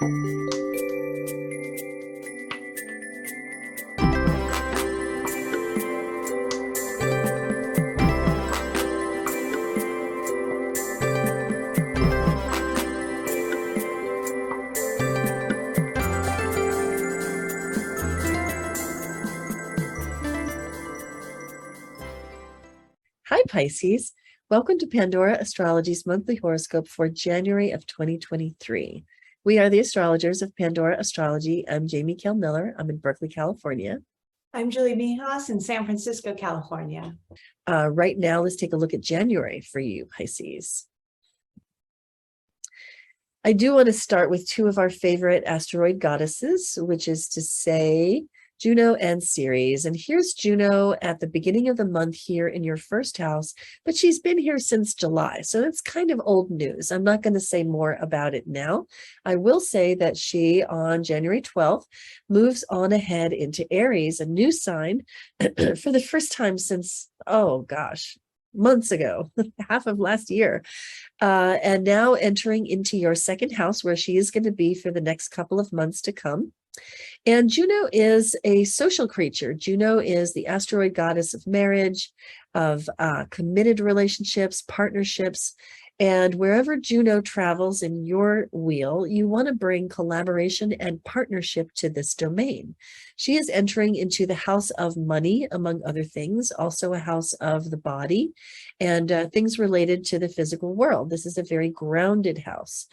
Hi, Pisces. Welcome to Pandora Astrology's monthly horoscope for January of 2023. We are the astrologers of Pandora Astrology. I'm Jamie Kell Miller. I'm in Berkeley, California. I'm Julie Mijas in San Francisco, California. Right now, let's take a look at January for you, Pisces. I do want to start with two of our favorite asteroid goddesses, which is to say Juno and Ceres. And here's Juno at the beginning of the month here in your first house, but she's been here since July. So it's kind of old news. I'm not going to say more about it now. I will say that she, on January 12th, moves on ahead into Aries, a new sign, for the first time since, oh gosh, months ago, half of last year, and now entering into your second house, where she is going to be for the next couple of months to come. And Juno is a social creature. Juno is the asteroid goddess of marriage, of committed relationships, partnerships. And wherever Juno travels in your wheel, you want to bring collaboration and partnership to this domain. She is entering into the house of money, among other things, also a house of the body and things related to the physical world. This is a very grounded house.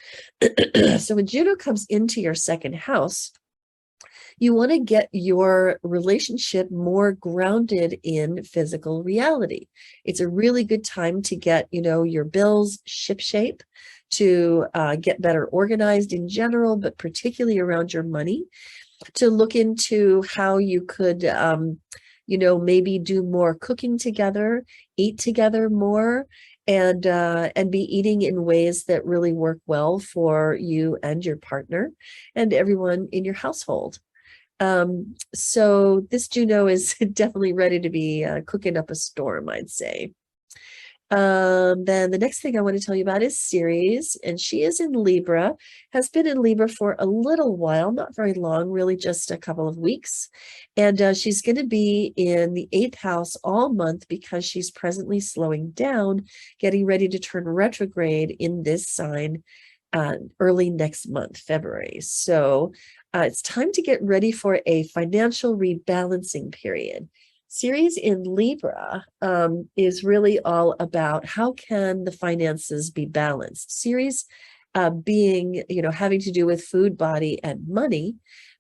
So when Juno comes into your second house, you want to get your relationship more grounded in physical reality. It's a really good time to get, your bills shipshape, to get better organized in general, but particularly around your money, to look into how you could, maybe do more cooking together, eat together more, and be eating in ways that really work well for you and your partner and everyone in your household. So this Juno is definitely ready to be cooking up a storm, I'd say. Then the next thing I want to tell you about is Ceres, and she is in Libra, has been in Libra for a little while, not very long, really just a couple of weeks. And she's going to be in the 8th house all month because she's presently slowing down, getting ready to turn retrograde in this sign early next month, February. So it's time to get ready for a financial rebalancing period. Ceres in Libra is really all about how can the finances be balanced. Ceres being, having to do with food, body, and money,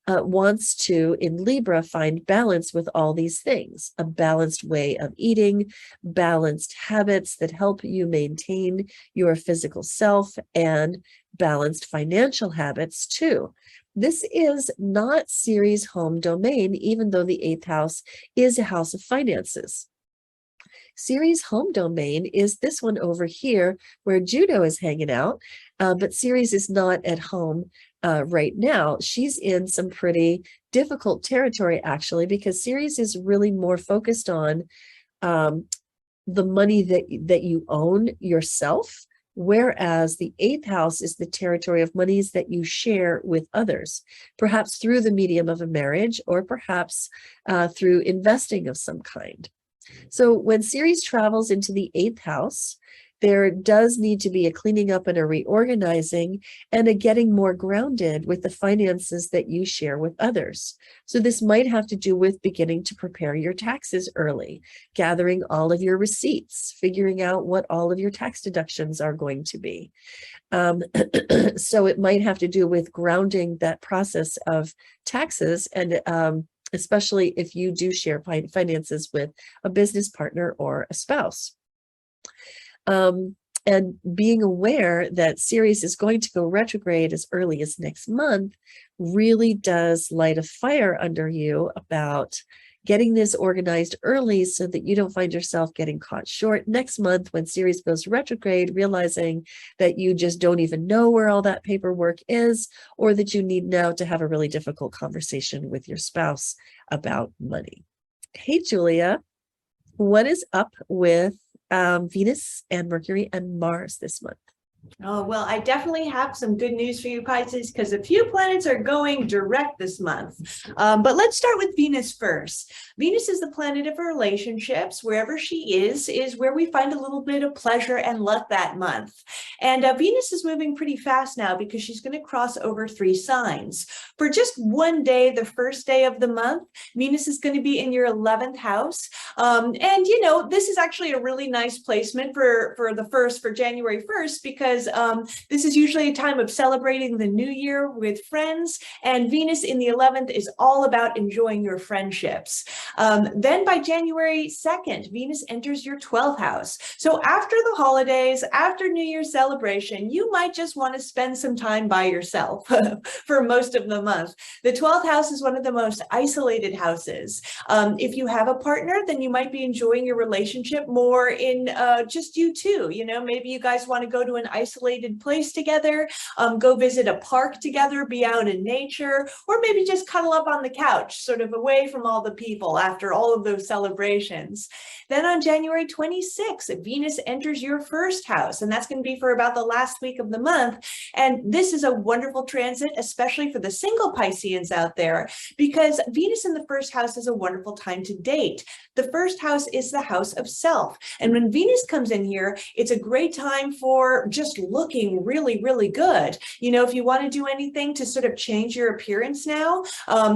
wants to, in Libra, find balance with all these things, a balanced way of eating, balanced habits that help you maintain your physical self, and balanced financial habits too. This is not Ceres' home domain, even though the 8th house is a house of finances. Ceres' home domain is this one over here where Juno is hanging out, but Ceres is not at home right now. She's in some pretty difficult territory, actually, because Ceres is really more focused on the money that you own yourself, whereas the 8th house is the territory of monies that you share with others, perhaps through the medium of a marriage or perhaps through investing of some kind. So when Ceres travels into the 8th house, there does need to be a cleaning up and a reorganizing and a getting more grounded with the finances that you share with others. So this might have to do with beginning to prepare your taxes early, gathering all of your receipts, figuring out what all of your tax deductions are going to be. So it might have to do with grounding that process of taxes, and especially if you do share finances with a business partner or a spouse. And being aware that Ceres is going to go retrograde as early as next month really does light a fire under you about getting this organized early so that you don't find yourself getting caught short next month when Ceres goes retrograde, realizing that you just don't even know where all that paperwork is, or that you need now to have a really difficult conversation with your spouse about money. Hey, Julia, what is up with Venus and Mercury and Mars this month? Oh, well, I definitely have some good news for you, Pisces, because a few planets are going direct this month. But let's start with Venus first. Venus is the planet of relationships. Wherever she is where we find a little bit of pleasure and luck that month. And Venus is moving pretty fast now because she's going to cross over 3 signs. For just one day, the first day of the month, Venus is going to be in your 11th house. And, this is actually a really nice placement for January 1st, because this is usually a time of celebrating the new year with friends, and Venus in the 11th is all about enjoying your friendships. Then by January 2nd, Venus enters your 12th house. So after the holidays, after New Year's celebration, you might just want to spend some time by yourself for most of the month. The 12th house is one of the most isolated houses. If you have a partner, then you might be enjoying your relationship more in just you two. Maybe you guys want to go to an isolated place together, go visit a park together, be out in nature, or maybe just cuddle up on the couch, sort of away from all the people after all of those celebrations. Then on January 26th, Venus enters your first house, and that's going to be for about the last week of the month. And this is a wonderful transit, especially for the single Pisceans out there, because Venus in the first house is a wonderful time to date. The first house is the house of self. And when Venus comes in here, it's a great time for just looking really, really good. If you want to do anything to sort of change your appearance now,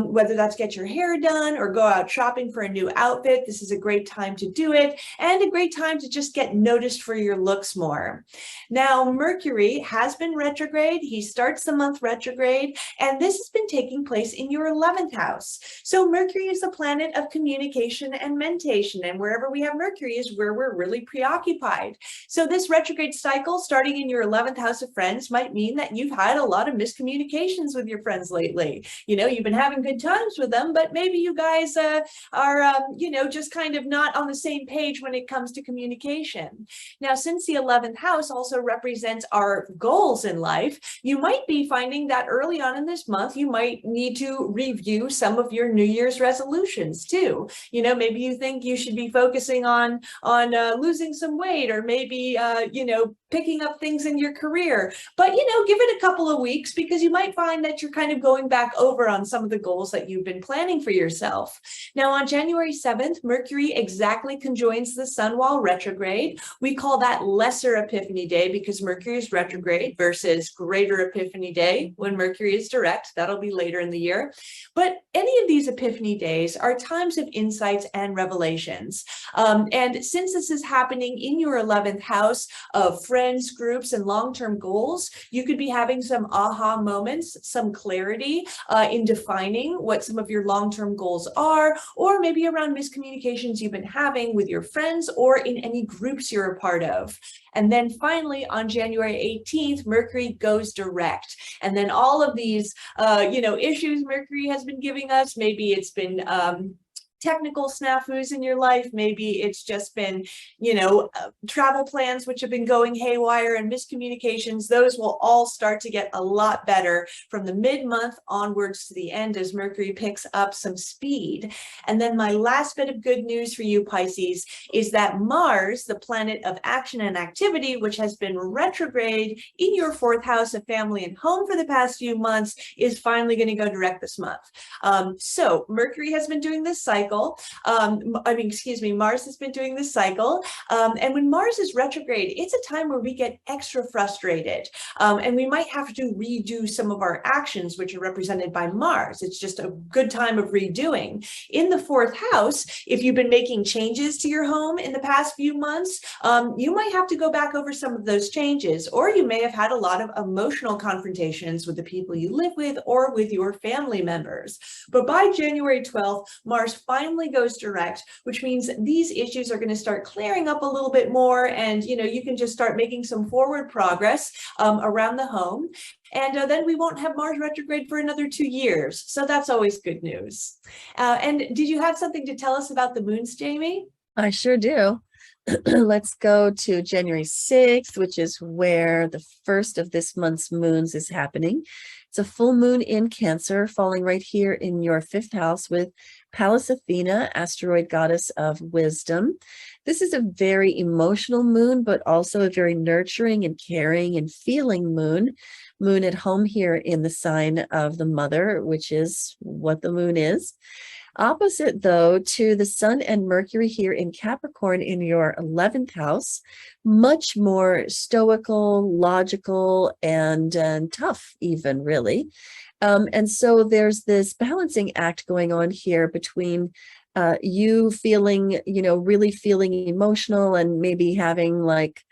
whether that's get your hair done or go out shopping for a new outfit, this is a great time to do it, and a great time to just get noticed for your looks more. Now, Mercury has been retrograde. He starts the month retrograde, and this has been taking place in your 11th house. So Mercury is the planet of communication and mentation, and wherever we have Mercury is where we're really preoccupied. So this retrograde cycle starting in your 11th house of friends might mean that you've had a lot of miscommunications with your friends lately. You've been having good times with them, but maybe you guys are just kind of not on the same page when it comes to communication. Now, since the 11th house also represents our goals in life, you might be finding that early on in this month, you might need to review some of your New Year's resolutions too. Maybe you think you should be focusing on losing some weight, or maybe, picking up things in your career. But, give it a couple of weeks, because you might find that you're kind of going back over on some of the goals that you've been planning for yourself. Now, on January 7th, Mercury exactly conjoins the Sun while retrograde. We call that Lesser Epiphany Day because Mercury is retrograde, versus Greater Epiphany Day when Mercury is direct. That'll be later in the year. But any of these Epiphany days are times of insights and revelations. And since this is happening in your 11th house of friends, groups, and long-term goals, you could be having some aha moments, some clarity in defining what some of your long-term goals are, or maybe around miscommunications you've been having with your friends or in any groups you're a part of. And then finally, on January 18th, Mercury goes direct. And then all of these, issues Mercury has been giving us, maybe it's been technical snafus in your life. Maybe it's just been, travel plans which have been going haywire and miscommunications. Those will all start to get a lot better from the mid-month onwards to the end as Mercury picks up some speed. And then my last bit of good news for you, Pisces, is that Mars, the planet of action and activity, which has been retrograde in your 4th house of family and home for the past few months, is finally going to go direct this month. So Mercury has been doing this cycle. Mars has been doing this cycle. And when Mars is retrograde, it's a time where we get extra frustrated. And we might have to redo some of our actions, which are represented by Mars. It's just a good time of redoing. In the 4th house, if you've been making changes to your home in the past few months, you might have to go back over some of those changes, or you may have had a lot of emotional confrontations with the people you live with or with your family members. But by January 12th, Mars finally goes direct, which means these issues are going to start clearing up a little bit more, and you can just start making some forward progress around the home. And then we won't have Mars retrograde for another 2 years. So that's always good news. And did you have something to tell us about the moons, Jamie? I sure do. Let's go to January 6th, which is where the first of this month's moons is happening. It's a full moon in Cancer, falling right here in your 5th house with Pallas Athena, asteroid goddess of wisdom. This is a very emotional moon, but also a very nurturing and caring and feeling moon. Moon at home here in the sign of the mother, which is what the moon is. Opposite, though, to the Sun and Mercury here in Capricorn in your 11th house, much more stoical, logical, and tough even, really. And so there's this balancing act going on here between you feeling, really feeling emotional and maybe having like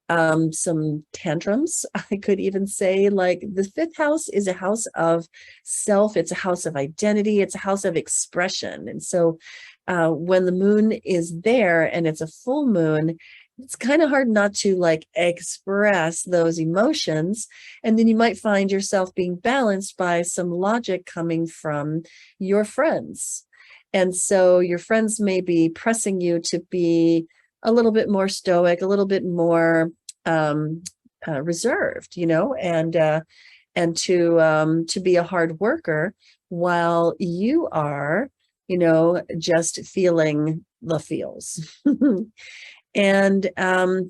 some tantrums. I could even say, like, the 5th house is a house of self, it's a house of identity, it's a house of expression. And so when the moon is there and it's a full moon, it's kind of hard not to like express those emotions. And then you might find yourself being balanced by some logic coming from your friends. And so your friends may be pressing you to be a little bit more stoic, a little bit more reserved, and to be a hard worker while you are, just feeling the feels. And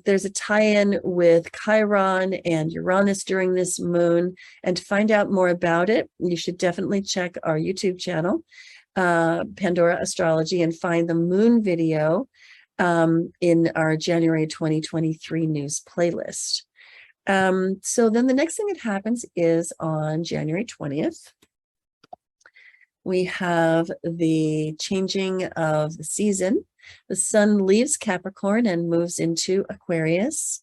there's a tie-in with Chiron and Uranus during this moon. And to find out more about it, you should definitely check our YouTube channel, Pandora Astrology, and find the moon video in our January 2023 news playlist. So then the next thing that happens is on January 20th, we have the changing of the season. The sun leaves Capricorn and moves into Aquarius.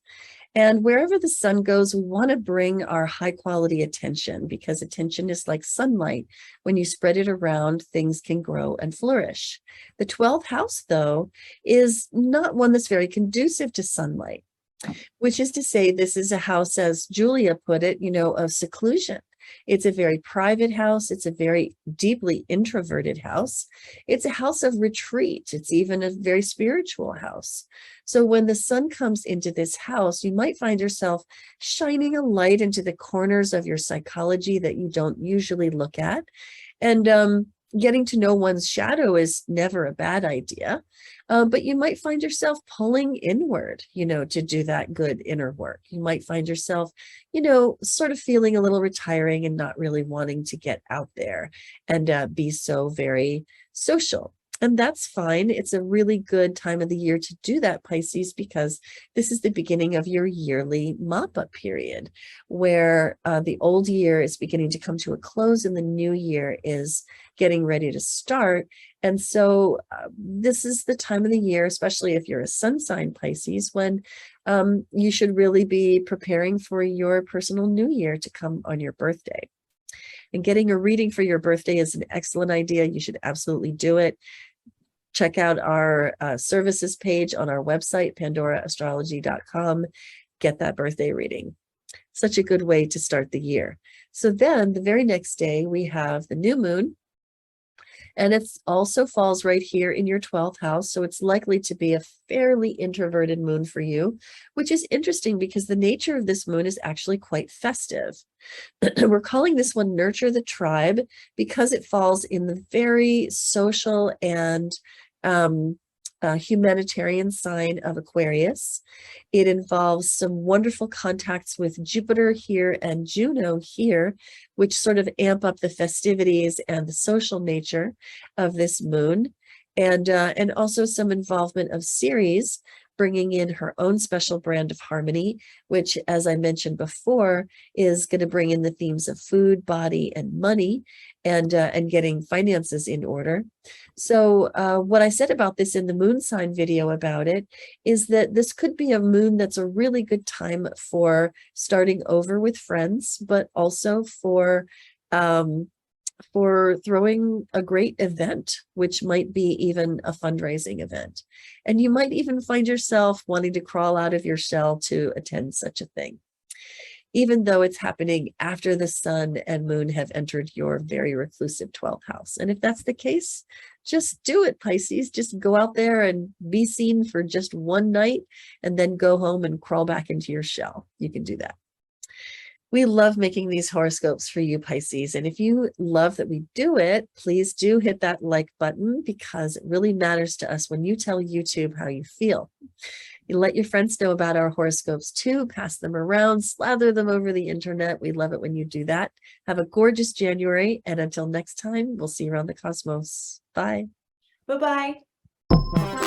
And wherever the sun goes, we want to bring our high quality attention, because attention is like sunlight. When you spread it around, things can grow and flourish. The 12th house, though, is not one that's very conducive to sunlight, which is to say, this is a house, as Julia put it, of seclusion. It's a very private house. It's a very deeply introverted house. It's a house of retreat. It's even a very spiritual house. So when the sun comes into this house, you might find yourself shining a light into the corners of your psychology that you don't usually look at. And getting to know one's shadow is never a bad idea. But you might find yourself pulling inward, to do that good inner work. You might find yourself, sort of feeling a little retiring and not really wanting to get out there and be so very social. And that's fine. It's a really good time of the year to do that, Pisces, because this is the beginning of your yearly mop-up period, where the old year is beginning to come to a close and the new year is getting ready to start. And so this is the time of the year, especially if you're a sun sign Pisces, when you should really be preparing for your personal new year to come on your birthday. And getting a reading for your birthday is an excellent idea. You should absolutely do it. Check out our services page on our website, pandoraastrology.com. Get that birthday reading. Such a good way to start the year. So then the very next day, we have the new moon. And it also falls right here in your 12th house. So it's likely to be a fairly introverted moon for you, which is interesting because the nature of this moon is actually quite festive. We're calling this one Nurture the Tribe because it falls in the very social and humanitarian sign of Aquarius. It involves some wonderful contacts with Jupiter here and Juno here, which sort of amp up the festivities and the social nature of this moon. And also some involvement of Ceres, bringing in her own special brand of harmony, which, as I mentioned before, is going to bring in the themes of food, body, and money, and getting finances in order. So what I said about this in the moon sign video about it is that this could be a moon that's a really good time for starting over with friends, but also for throwing a great event, which might be even a fundraising event. And you might even find yourself wanting to crawl out of your shell to attend such a thing. even though it's happening after the sun and moon have entered your very reclusive 12th house. And if that's the case, just do it, Pisces. Just go out there and be seen for just one night and then go home and crawl back into your shell. You can do that. We love making these horoscopes for you, Pisces. And if you love that we do it, please do hit that like button, because it really matters to us when you tell YouTube how you feel. You let your friends know about our horoscopes too, pass them around, slather them over the internet. We love it when you do that. Have a gorgeous January. And until next time, we'll see you around the cosmos. Bye. Bye-bye.